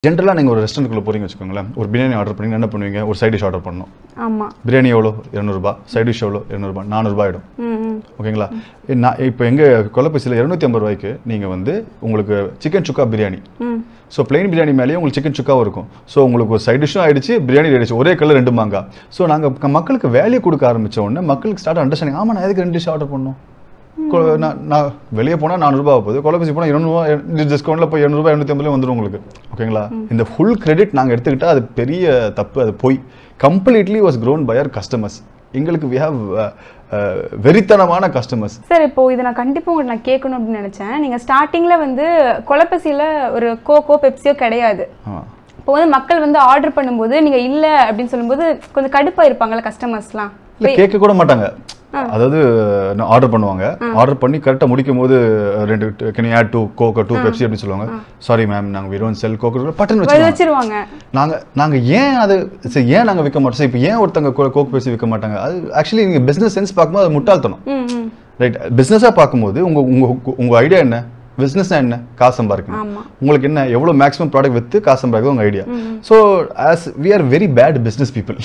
ஜென்ரலாக நீங்கள் ஒரு ரெஸ்டாரண்ட்டுக்குள்ளே போகிறீங்க வச்சுக்கோங்களேன், ஒரு பிரியாணி ஆர்டர் பண்ணி என்ன பண்ணுவீங்க? ஒரு சைட் டிஷ் ஆர்டர் பண்ணணும். ஆமாம். பிரியாணி எவ்வளோ? 200 சைட் டிஷ் எவ்வளோ? 200 400 ஆகிடும். ஓகேங்களா? நான் இப்போ எங்கள் கொலப்பசியில் 250 ரூபாய்க்கு நீங்கள் வந்து உங்களுக்கு சிக்கன் சுக்கா பிரியாணி. ஸோ பிளெயின் பிரியாணி மேலேயே உங்களுக்கு சிக்கன் சுக்காவும் இருக்கும். ஸோ உங்களுக்கு ஒரு சைட் டிஷ்ஷும் ஆகிடுச்சு, பிரியாணி ஆகிடுச்சு, ஒரே கல்ல 2 மாங்காய். ஸோ நாங்கள் மக்களுக்கு வேல்யூ கொடுக்க ஆரம்பித்த உடனே மக்களுக்கு ஸ்டார்ட் அண்டர்ஸ்டாண்டிங், ஆமாம் நான் எதுக்கு 2 டிஷ் ஆர்டர் பண்ணணும்? நான் வெளியே போனால் 400 ரூபா போகுது, கொலப்பசி போனால் 200 டிஸ்கவுண்ட்டில் போய் 200 250 வந்துடும் உங்களுக்கு. ஓகேங்களா? இந்த ஃபுல் கிரெடிட் நாங்கள் எடுத்துக்கிட்டால் அது பெரிய தப்பு, அது போய் completely was grown by our customers. எங்களுக்கு வி ஹேவ் வெறித்தனமான கஸ்டமர்ஸ். சார் இப்போ இதை நான் கண்டிப்பாக உங்களுக்கு நான் கேட்கணும் அப்படின்னு நினச்சேன். நீங்கள் ஸ்டார்டிங்கில் வந்து கொலப்பசியில் ஒரு கோகோ பெப்சியோ கிடையாது. இப்போ வந்து மக்கள் வந்து ஆர்டர் பண்ணும்போது நீங்கள் இல்லை அப்படின்னு சொல்லும்போது கொஞ்சம் கடுப்பாக இருப்பாங்கல்ல கஸ்டமர்ஸ்லாம்? இல்லை, கேட்க கூட மாட்டாங்க. அதாவது ஆர்டர் பண்ணுவாங்க, ஆர்டர் பண்ணி கரெக்டாக முடிக்கும் போது 2 can you add 2 coco 2 Pepsi அப்படின்னு சொல்லுவாங்க. சாரி மேம், நாங்கள் we don't sell coco button வச்சிருவாங்க. நாங்கள் ஏன் அது சரி ஏன் நாங்கள் விற்க மாட்டோம்? இப்போ ஏன் ஒருத்தங்க கோகோ பெப்சி விற்க மாட்டாங்க? அது ஆக்சுவலி நீங்கள் பிஸ்னஸ் சென்ஸ் பார்க்கும்போது அது முட்டாள்தனம். ரைட்? பிஸ்னஸாக பார்க்கும்போது உங்கள் ஐடியா என்ன? பிஸ்னஸ்னா என்ன? காசு சம்பாதிக்கணும். உங்களுக்கு என்ன எவ்வளோ மேக்ஸிமம் ப்ராடக்ட் விற்று காசு சம்பாதிக்கிறது உங்கள் idea. So as we are very bad business people.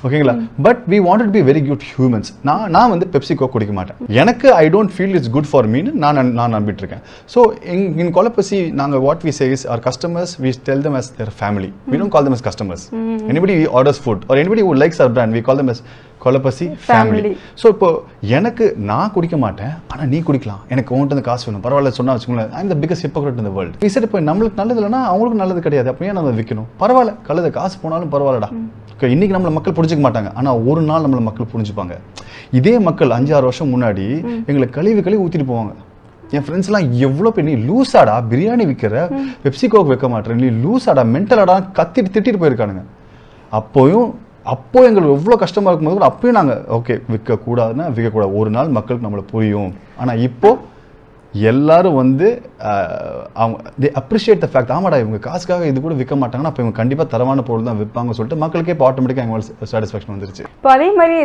ஓகேங்களா? But we wanted be very good humans. நான் வந்து பெப்சி கோக் குடிக்க மாட்டேன். எனக்கு I don't feel it's good for மீன்னு நான் நம்பிட்டு இருக்கேன். ஸோ இன் கொலப்பசி நாங்கள் what we say is our customers we tell them as their family. We don't call them as customers. Anybody who orders food or anybody who likes our brand, we call them as Kolapasi family. So இப்போ எனக்கு நான் குடிக்க மாட்டேன், ஆனால் நீ குடிக்கலாம், எனக்கு உங்கள்கிட்ட வந்து காசு வேணும், பரவாயில்ல சொன்னா வச்சுக்கோங்களேன், I am the biggest hypocrite in the world. We said இப்போ நம்மளுக்கு நல்லது இல்லைன்னா அவங்களுக்கு நல்லது கிடையாது, அப்போ ஏன் நம்ம விற்கணும்? பரவாயில்ல, கழுத காசு போனாலும் பரவாயில்லடா. ஓகே, இன்னைக்கு நம்மளை மக்கள் புரிஞ்சுக்க மாட்டாங்க, ஆனால் ஒரு நாள் நம்மளை மக்கள் புரிஞ்சுப்பாங்க. இதே மக்கள் 5-6 வருஷம் முன்னாடி எங்களை கழுவி ஊற்றிட்டு போவாங்க. என் ஃப்ரெண்ட்ஸ்லாம் எவ்வளோ பேர், நீ லூஸாடா பிரியாணி விற்கிற, பெப்சி கோக் வைக்க மாட்டேன், நீ லூஸாடா மென்டலாடா திட்டிட்டு போயிருக்கானுங்க. அப்போ எங்களுக்கு எவ்வளோ கஷ்டமாக இருக்கும்போது கூட அப்பயும் நாங்கள் ஓகே விற்கக்கூடாதுன்னா விற்கக்கூடாது, ஒரு நாள் மக்களுக்கு நம்மளை புரியும். ஆனால் இப்போது எல்லாரும் வந்து அவங்க தே அப்ரிஷியேட் த ஃபேக்ட், ஆமாடா இவங்க காசுக்காக இது கூட விற்க மாட்டாங்கன்னா அப்போ இவங்க கண்டிப்பாக தரமான பொருள் தான் விற்பாங்க சொல்லிட்டு மக்களுக்கே இப்போ ஆட்டோமேட்டிக்காக எங்களுக்கு சாட்டிஸ்ஃபேக்ஷன் வந்துருச்சு. இப்போ அதே மாதிரி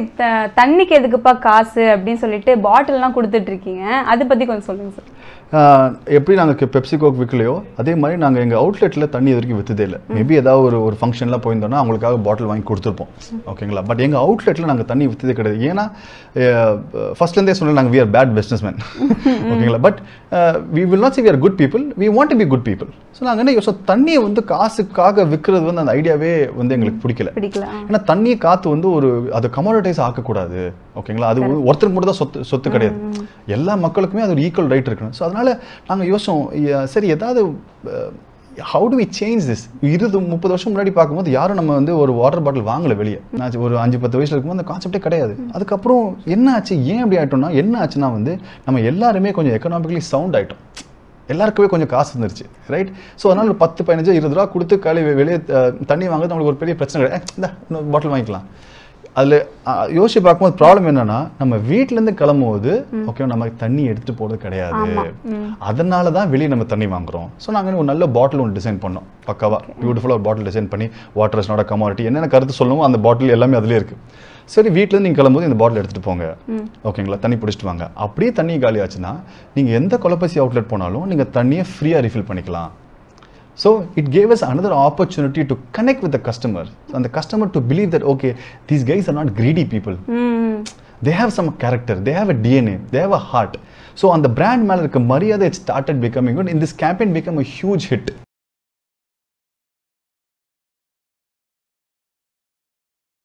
தண்ணிக்கு எதுக்குப்பா காசு அப்படின்னு சொல்லிட்டு பாட்டில்லாம் கொடுத்துட்டு இருக்கீங்க, அதை பற்றி கொஞ்சம் சொல்லுங்கள் சார். எப்படி நாங்கள் பெப்சி கோக் விற்கலையோ அதே மாதிரி நாங்கள் எங்கள் அவுட்லெட்டில் தண்ணி இது வரைக்கும் விற்றதே இல்லை. மேபி ஏதாவது ஒரு ஃபங்க்ஷன்லாம் போயிருந்தோம்னா அவங்களுக்காக பாட்டில் வாங்கி கொடுத்துருப்போம். ஓகேங்களா? பட் எங்கள் அவுட்லெட்டில் நாங்கள் தண்ணி விற்றதே கிடையாது. ஏன்னா ஃபர்ஸ்ட்லேருந்தே சொன்னால் நாங்கள் we are bad business man. ஓகேங்களா? But we will not say we are good people, we want to be good people. So நாங்கள் என்ன யோசிச்சோம், தண்ணியை வந்து காசுக்காக விற்கிறது வந்து அந்த ஐடியாவே வந்து எங்களுக்கு பிடிக்கல. ஏன்னா தண்ணியை காற்று வந்து ஒரு அதை கமோடிட்டைஸ் ஆக்கக்கூடாது. ஓகேங்களா? அது ஒருத்தருக்கு மட்டும் தான் சொத்து கிடையாது, எல்லா மக்களுக்குமே அது ஒரு ஈக்குவல் ரைட் இருக்கணும். ஸோ அதனால் நாங்கள் யோசிச்சோம், சரி ஏதாவது how do we change this. 20-30 வருஷம் முன்னாடி பார்க்கும்போது யாரும் நம்ம வந்து ஒரு வாட்டர் பாட்டில் வாங்கலை வெளியே. நான் ஒரு 5-10 வயசுல இருக்கும்போது அந்த கான்செப்டே கிடையாது. அதுக்கப்புறம் என்ன ஆச்சு, ஏன் அப்படி ஆகிட்டோம்னா என்ன ஆச்சுன்னா வந்து நம்ம எல்லாருமே கொஞ்சம் எக்கனாமிக்கலி சவுண்ட் ஆகிட்டோம், எல்லாருக்குமே கொஞ்சம் காசு வந்துருச்சு. ரைட்? ஸோ அதனால் ஒரு 10, 15, 20 ரூபா கொடுத்து வெளியே தண்ணி வாங்குறது நம்மளுக்கு ஒரு பெரிய பிரச்சனை கிடையாது. இந்த இன்னொரு பாட்டில் வாங்கிக்கலாம். அதில் யோசிச்சு பார்க்கும்போது ப்ராப்ளம் என்னன்னா, நம்ம வீட்டிலேருந்து கிளம்பும்போது ஓகே நம்ம தண்ணி எடுத்துகிட்டு போகிறது கிடையாது, அதனால தான் வெளியே நம்ம தண்ணி வாங்குறோம். ஸோ நாங்கள் ஒரு நல்ல பாட்டில் ஒன்று டிசைன் பண்ணோம், பக்காவாக பியூட்டிஃபுல்லாக ஒரு பாட்டில் டிசைன் பண்ணி water is not a commodity என்னென்ன கருத்து சொல்லணும் அந்த பாட்டில் எல்லாமே அதிலே இருக்குது. சரி, வீட்டிலேருந்து நீங்கள் கிளம்பும்போது இந்த பாட்டில் எடுத்துகிட்டு போங்க, ஓகேங்களா, தண்ணி பிடிச்சிட்டு வாங்க. அப்படியே தண்ணி காலி ஆச்சுன்னா நீங்கள் எந்த கொலப்பசி அவுட்லெட் போனாலும் நீங்கள் தண்ணியை ஃப்ரீயாக ரீஃபில் பண்ணிக்கலாம். So it gave us another opportunity to connect with the customer and the customer to believe that okay, these guys are not greedy people. They have some character, they have a DNA, they have a heart. So on the brand மேல இருக்க மரியாதை it started becoming good. In this campaign became a huge hit.